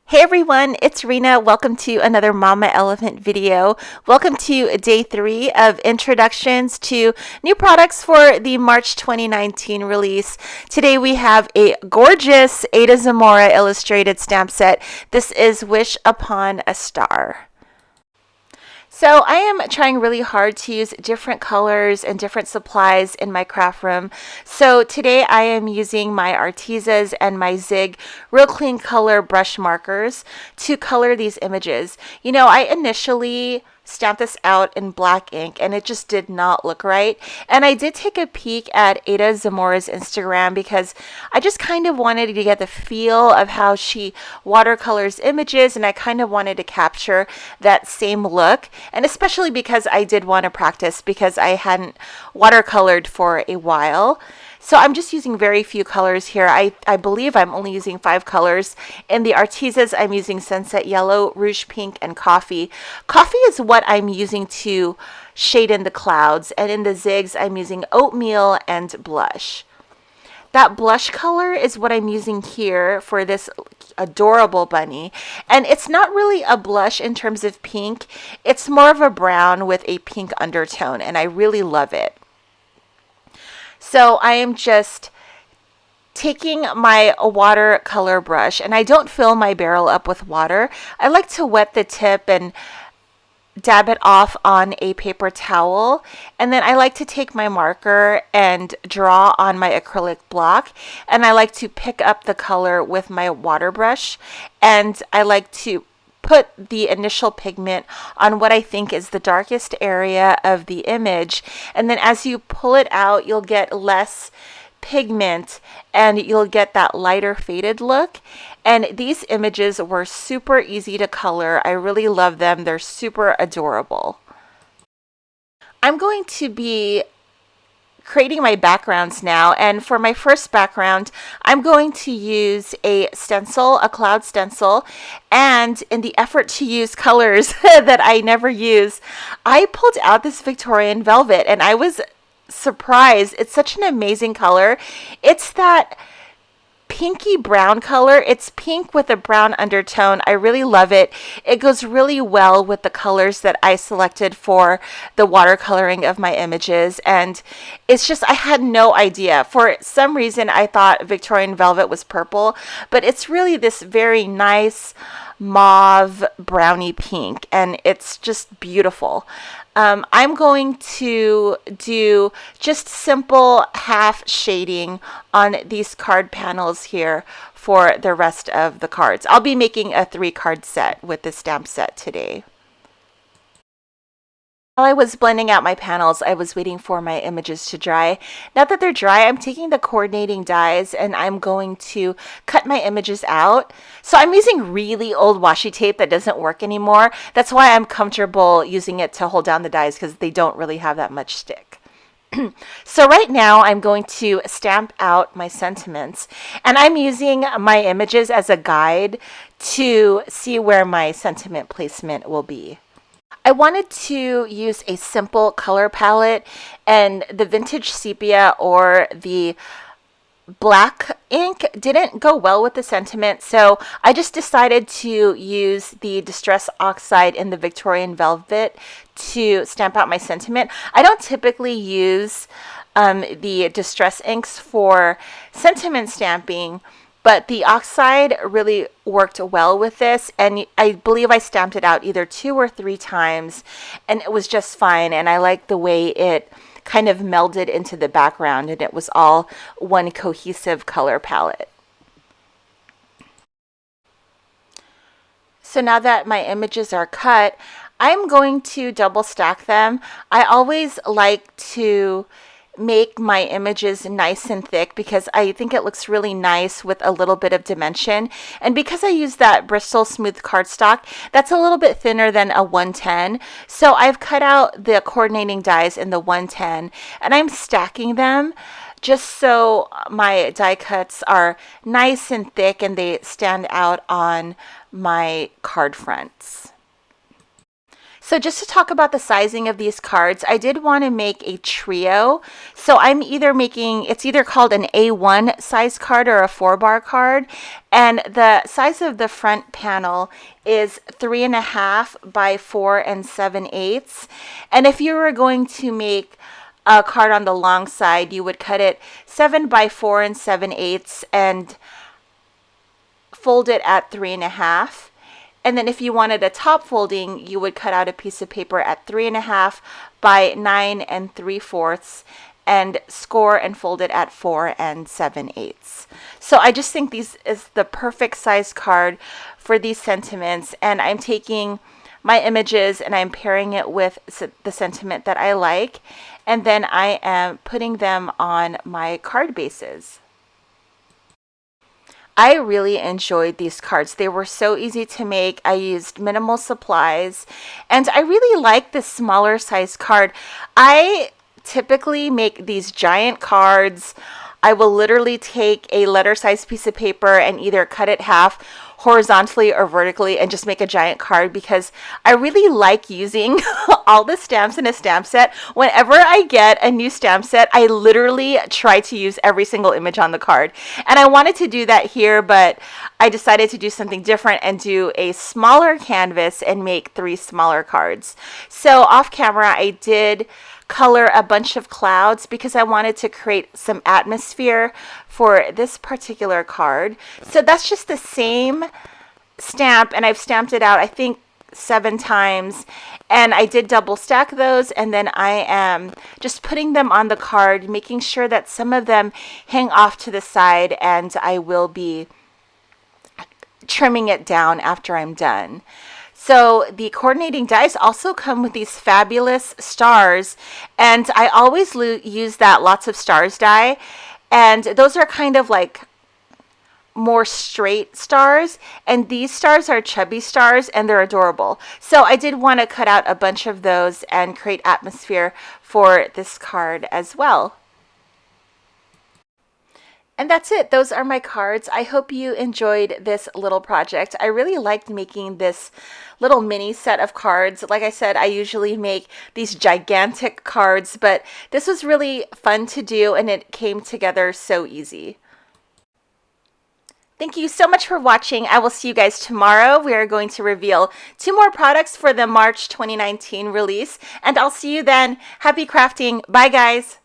Hey everyone, it's Rena. Welcome to another Mama Elephant video. Welcome to day 3 of introductions to new products for the March 2019 release. Today we have a gorgeous Ada Zamora illustrated stamp set. This is Wish Upon a Star. So I am trying really hard to use different colors and different supplies in my craft room. So today I am using my Artezas and my Zig Real Clean Color brush markers to color these images. You know, I initially stamped this out in black ink and it just did not look right. And I did take a peek at Ada Zamora's Instagram because I just kind of wanted to get the feel of how she watercolors images, and I kind of wanted to capture that same look. And especially because I did want to practice because I hadn't watercolored for a while. So I'm just using very few colors here. I believe I'm only using 5 colors. In the Artezas, I'm using Sunset Yellow, Rouge Pink, and Coffee. Coffee is what I'm using to shade in the clouds. And in the Zigs, I'm using Oatmeal and Blush. That blush color is what I'm using here for this adorable bunny. And it's not really a blush in terms of pink. It's more of a brown with a pink undertone, and I really love it. So I am just taking my watercolor brush, and I don't fill my barrel up with water. I like to wet the tip and dab it off on a paper towel, and then I like to take my marker and draw on my acrylic block, and I like to pick up the color with my water brush, and I like to put the initial pigment on what I think is the darkest area of the image, and then as you pull it out, you'll get less pigment and you'll get that lighter faded look. And these images were super easy to color. I really love them. They're super adorable. I'm going to be creating my backgrounds now, and for my first background I'm going to use a stencil, a cloud stencil, and in the effort to use colors that I never use, I pulled out this Victorian Velvet, and I was surprised. It's such an amazing color. It's that pinky brown color. It's pink with a brown undertone. I really love it. It goes really well with the colors that I selected for the watercoloring of my images, and it's just, I had no idea. For some reason I thought Victorian Velvet was purple, but it's really this very nice mauve brownie pink, and it's just beautiful. I'm going to do just simple half shading on these card panels here for the rest of the cards. I'll be making a 3-card set with this stamp set today. While I was blending out my panels, I was waiting for my images to dry. Now that they're dry, I'm taking the coordinating dies and I'm going to cut my images out. So I'm using really old washi tape that doesn't work anymore. That's why I'm comfortable using it to hold down the dies, because they don't really have that much stick. So right now I'm going to stamp out my sentiments, and I'm using my images as a guide to see where my sentiment placement will be. I wanted to use a simple color palette, and the vintage sepia or the black ink didn't go well with the sentiment, so I just decided to use the Distress Oxide in the Victorian Velvet to stamp out my sentiment. I don't typically use the Distress inks for sentiment stamping, but the oxide really worked well with this, and I believe I stamped it out either 2 or 3 times, and it was just fine, and I like the way it kind of melded into the background, and it was all one cohesive color palette. So now that my images are cut, I'm going to double stack them. I always like to make my images nice and thick because I think it looks really nice with a little bit of dimension. And because I use that Bristol smooth cardstock, that's a little bit thinner than a 110. So I've cut out the coordinating dies in the 110 and I'm stacking them just so my die cuts are nice and thick and they stand out on my card fronts. So just to talk about the sizing of these cards, I did want to make a trio. So I'm either making, it's either called an A1 size card or a 4-bar card. And the size of the front panel is 3.5 by 4 7/8. And if you were going to make a card on the long side, you would cut it 7 by 4 7/8 and fold it at 3.5. And then if you wanted a top folding, you would cut out a piece of paper at 3.5 by 9 3/4 and score and fold it at 4 7/8. So I just think these is the perfect size card for these sentiments. And I'm taking my images and I'm pairing it with the sentiment that I like. And then I am putting them on my card bases. I really enjoyed these cards. They were so easy to make. I used minimal supplies, and I really like this smaller size card. I typically make these giant cards. I will literally take a letter size piece of paper and either cut it half horizontally or vertically and just make a giant card, because I really like using all the stamps in a stamp set. Whenever I get a new stamp set, I literally try to use every single image on the card. And I wanted to do that here, but I decided to do something different and do a smaller canvas and make 3 smaller cards. So off camera, I did color a bunch of clouds because I wanted to create some atmosphere for this particular card. So that's just the same stamp, and I've stamped it out, I think 7 times, and I did double stack those, and then I am just putting them on the card, making sure that some of them hang off to the side, and I will be trimming it down after I'm done. So the coordinating dies also come with these fabulous stars, and I always use that Lots of Stars die, and those are kind of like more straight stars, and these stars are chubby stars and they're adorable. So I did want to cut out a bunch of those and create atmosphere for this card as well. And that's it. Those are my cards. I hope you enjoyed this little project. I really liked making this little mini set of cards. Like I said, I usually make these gigantic cards, but this was really fun to do and it came together so easy. Thank you so much for watching. I will see you guys tomorrow. We are going to reveal 2 more products for the March 2019 release, and I'll see you then. Happy crafting. Bye, guys.